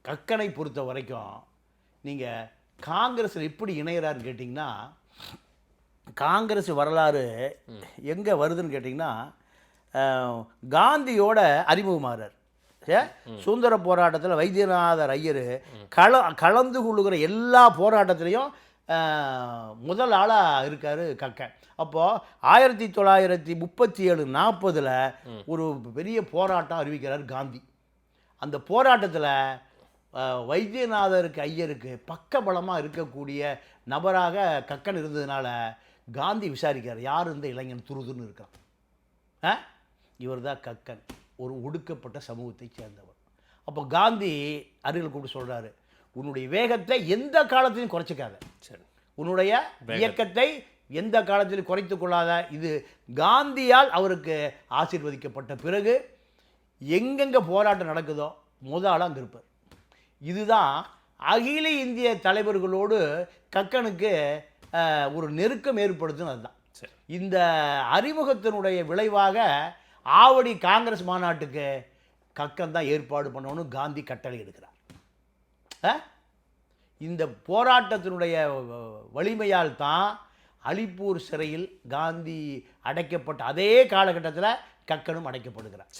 கக்கனை பொறுத்த வரைக்கும் நீங்கள் காங்கிரஸில் எப்படி இணையிறாருன்னு கேட்டிங்கன்னா, காங்கிரஸ் வரலாறு எங்கே வருதுன்னு கேட்டிங்கன்னா, காந்தியோட அறிமுகமாகிறார். சுதந்திர போராட்டத்தில் வைத்தியநாதர் ஐயர் கலந்து கொள்ளுகிற எல்லா போராட்டத்திலையும் முதல் ஆளாக இருக்கார் கக்கன். அப்போது 1937-40 ஒரு பெரிய போராட்டம் அறிவிக்கிறார் காந்தி. அந்த போராட்டத்தில் வைத்தியநாதருக்கு ஐயருக்கு பக்கபலமாக இருக்கக்கூடிய நபராக கக்கன் இருந்ததுனால காந்தி விசாரிக்கிறார், யார் இந்த இளைஞன் துருதுன்னு இருக்கான். இவர் தான் கக்கன், ஒரு ஒடுக்கப்பட்ட சமூகத்தை சேர்ந்தவர். அப்போ காந்தி அருகில் கூப்பிட்டு சொல்கிறாரு, உன்னுடைய வேகத்தை எந்த காலத்திலையும் குறைச்சிக்காத, உன்னுடைய இயக்கத்தை எந்த காலத்திலும் குறைத்து கொள்ளாத. இது காந்தியால் அவருக்கு ஆசீர்வதிக்கப்பட்ட பிறகு எங்கெங்கே போராட்டம் நடக்குதோ முதலாக அங்கே இருப்பார். இதுதான் அகில இந்திய தலைவர்களோடு கக்கனுக்கு ஒரு நெருக்கம் ஏற்படுத்துன்னு. அதுதான் இந்த அறிமுகத்தினுடைய விளைவாக ஆவடி காங்கிரஸ் மாநாட்டுக்கு கக்கன் தான் ஏற்பாடு பண்ணணும்னு காந்தி கட்டளை எடுக்கிறார். இந்த போராட்டத்தினுடைய வலிமையால் தான் அலிப்பூர் சிறையில் காந்தி அடைக்கப்பட்ட அதே காலகட்டத்தில் கக்கனும் அடைக்கப்படுகிறார்.